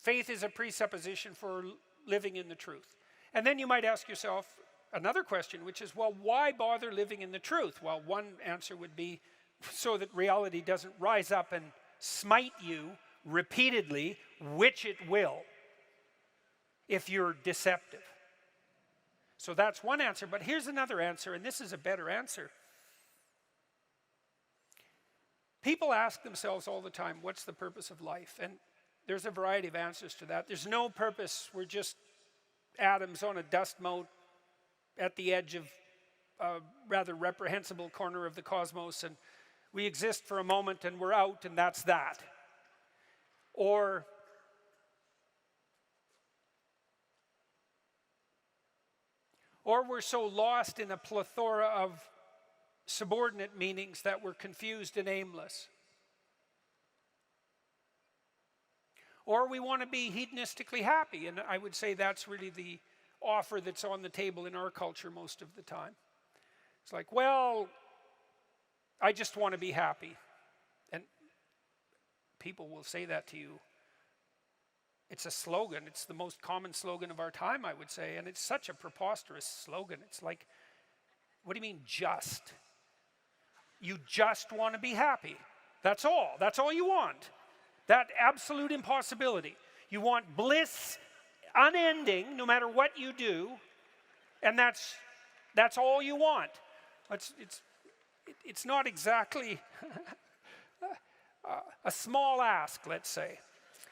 Faith is a presupposition for living in the truth. And then you might ask yourself another question, which is, well, why bother living in the truth? Well, one answer would be so that reality doesn't rise up and smite you repeatedly, which it will, if you're deceptive. So that's one answer, but here's another answer, and this is a better answer. People ask themselves all the time, what's the purpose of life? And there's a variety of answers to that. There's no purpose. We're just atoms on a dust mote at the edge of a rather reprehensible corner of the cosmos, and we exist for a moment and we're out, and that's that. Or we're so lost in a plethora of subordinate meanings that we're confused and aimless. Or we want to be hedonistically happy, and I would say that's really the offer that's on the table in our culture most of the time. It's like, well, I just want to be happy. And people will say that to you. It's a slogan. It's the most common slogan of our time, I would say, and it's such a preposterous slogan. It's like, what do you mean just? You just want to be happy. That's all. That's all you want. That absolute impossibility. You want bliss unending, no matter what you do, and that's all you want. It's not exactly a small ask, let's say,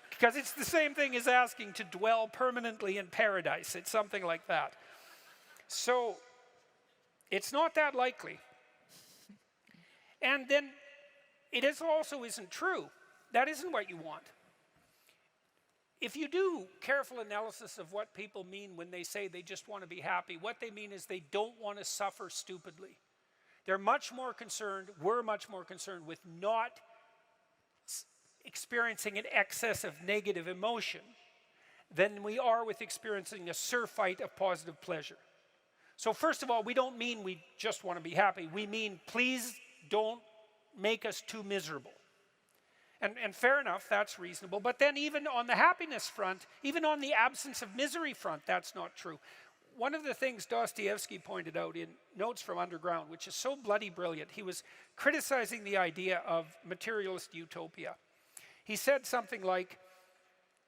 because it's the same thing as asking to dwell permanently in paradise. It's something like that. So it's not that likely. And then it also isn't true. That isn't what you want. If you do careful analysis of what people mean when they say they just want to be happy, what they mean is they don't want to suffer stupidly. We're much more concerned with not experiencing an excess of negative emotion than we are with experiencing a surfeit of positive pleasure. So first of all, we don't mean we just want to be happy. We mean, please don't make us too miserable. And fair enough, that's reasonable. But then even on the happiness front, even on the absence of misery front, that's not true. One of the things Dostoevsky pointed out in Notes from Underground, which is so bloody brilliant, he was criticizing the idea of materialist utopia. He said something like,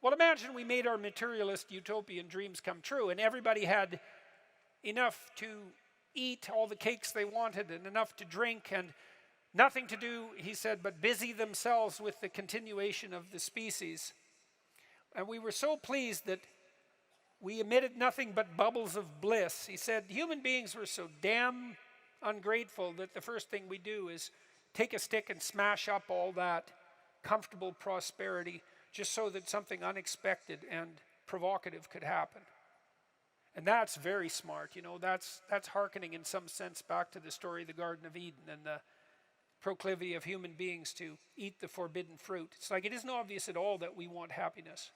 well, imagine we made our materialist utopian dreams come true, and everybody had enough to eat all the cakes they wanted and enough to drink and nothing to do, he said, but busy themselves with the continuation of the species. And we were so pleased that we emitted nothing but bubbles of bliss. He said, human beings were so damn ungrateful that the first thing we do is take a stick and smash up all that comfortable prosperity just so that something unexpected and provocative could happen. And that's very smart. You know, that's hearkening in some sense back to the story of the Garden of Eden and the proclivity of human beings to eat the forbidden fruit. It's like it isn't obvious at all that we want happiness.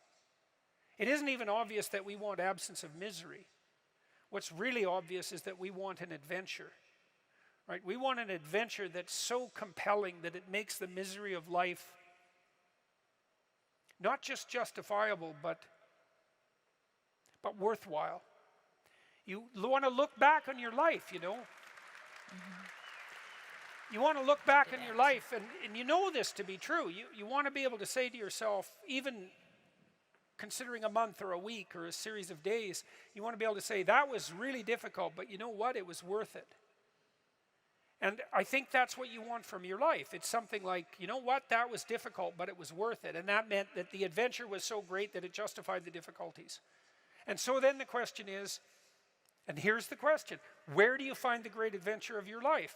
It isn't even obvious that we want absence of misery. What's really obvious is that we want an adventure, right? We want an adventure that's so compelling that it makes the misery of life not just justifiable, but worthwhile. You want to look back on your life, you know. You want to look back on your life, and you know this to be true. You want to be able to say to yourself, even considering a month or a week or a series of days, you want to be able to say, that was really difficult, but you know what? It was worth it. And I think that's what you want from your life. It's something like, you know what? That was difficult, but it was worth it. And that meant that the adventure was so great that it justified the difficulties. And so then the question is, and here's the question, where do you find the great adventure of your life?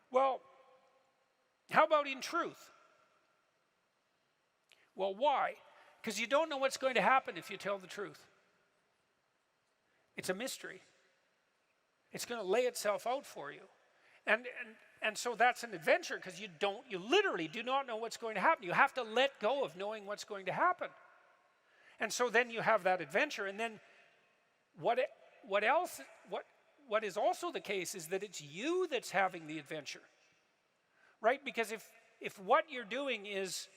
Well, how about in truth? Well, why? Because you don't know what's going to happen if you tell the truth. It's a mystery. It's going to lay itself out for you. And so that's an adventure because you literally do not know what's going to happen. You have to let go of knowing what's going to happen. And so then you have that adventure, and then what is also the case is that it's you that's having the adventure, right? Because if what you're doing is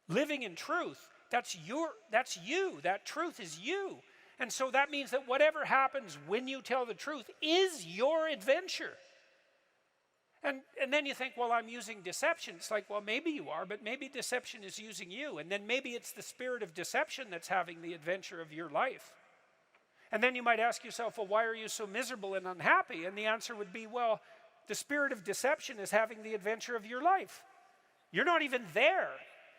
living in truth, That's you. That truth is you. And so that means that whatever happens when you tell the truth is your adventure. And then you think, well, I'm using deception. It's like, well, maybe you are, but maybe deception is using you. And then maybe it's the spirit of deception that's having the adventure of your life. And then you might ask yourself, well, why are you so miserable and unhappy? And the answer would be, well, the spirit of deception is having the adventure of your life. You're not even there.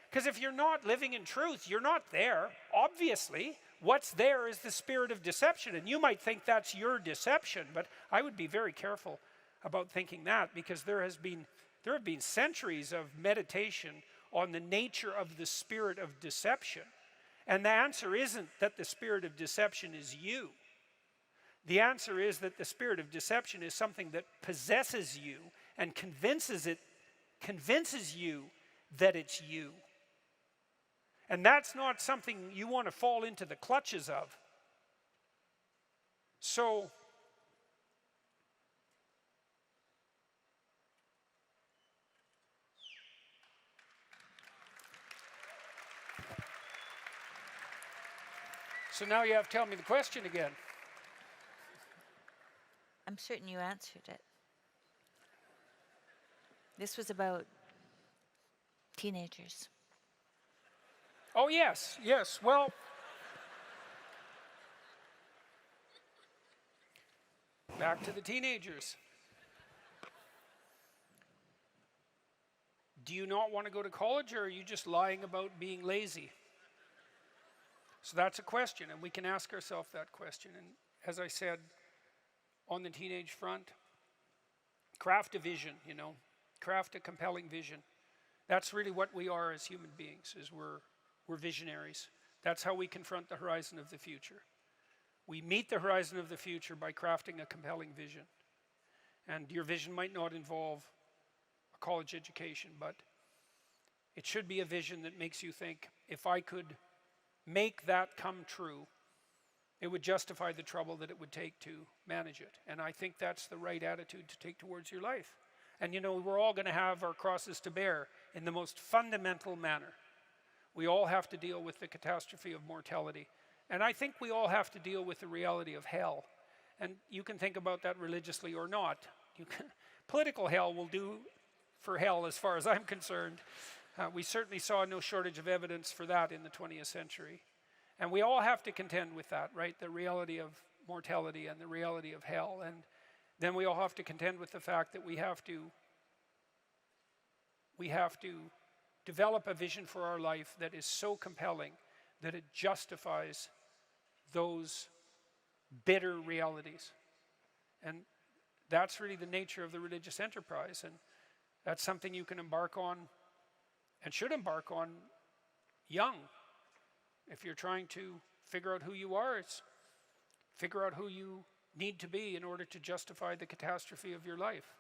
Because if you're not living in truth, you're not there. Obviously, what's there is the spirit of deception. And you might think that's your deception, but I would be very careful about thinking that, because there have been centuries of meditation on the nature of the spirit of deception. And the answer isn't that the spirit of deception is you. The answer is that the spirit of deception is something that possesses you and convinces you that it's you. And that's not something you want to fall into the clutches of. So now you have to tell me the question again. I'm certain you answered it. This was about teenagers. Oh, yes. Well, back to the teenagers. Do you not want to go to college, or are you just lying about being lazy? So that's a question, and we can ask ourselves that question. And as I said, on the teenage front, craft a vision, craft a compelling vision. That's really what we are as human beings, is we're visionaries. That's how we confront the horizon of the future. We meet the horizon of the future by crafting a compelling vision. And your vision might not involve a college education, but it should be a vision that makes you think, if I could make that come true, it would justify the trouble that it would take to manage it. And I think that's the right attitude to take towards your life. And we're all going to have our crosses to bear in the most fundamental manner. We all have to deal with the catastrophe of mortality. And I think we all have to deal with the reality of hell. And you can think about that religiously or not. Political hell will do for hell as far as I'm concerned. We certainly saw no shortage of evidence for that in the 20th century. And we all have to contend with that, right? The reality of mortality and the reality of hell. And then we all have to contend with the fact that we have to develop a vision for our life that is so compelling that it justifies those bitter realities. And that's really the nature of the religious enterprise. And that's something you can embark on and should embark on young. If you're trying to figure out who you are, it's figure out who you need to be in order to justify the catastrophe of your life.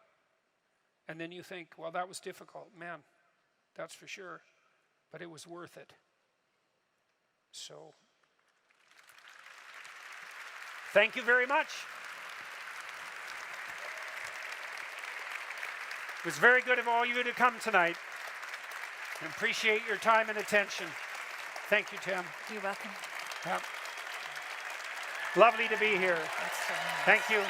And then you think, well, that was difficult. Man, that's for sure. But it was worth it. So, thank you very much. It was very good of all you to come tonight. And appreciate your time and attention. Thank you, Tim. You're welcome. Yeah. Lovely to be here. That's so nice. Thank you.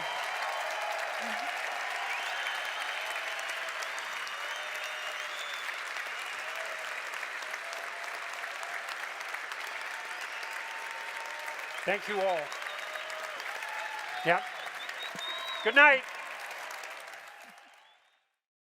Thank you all. Yeah. Good night.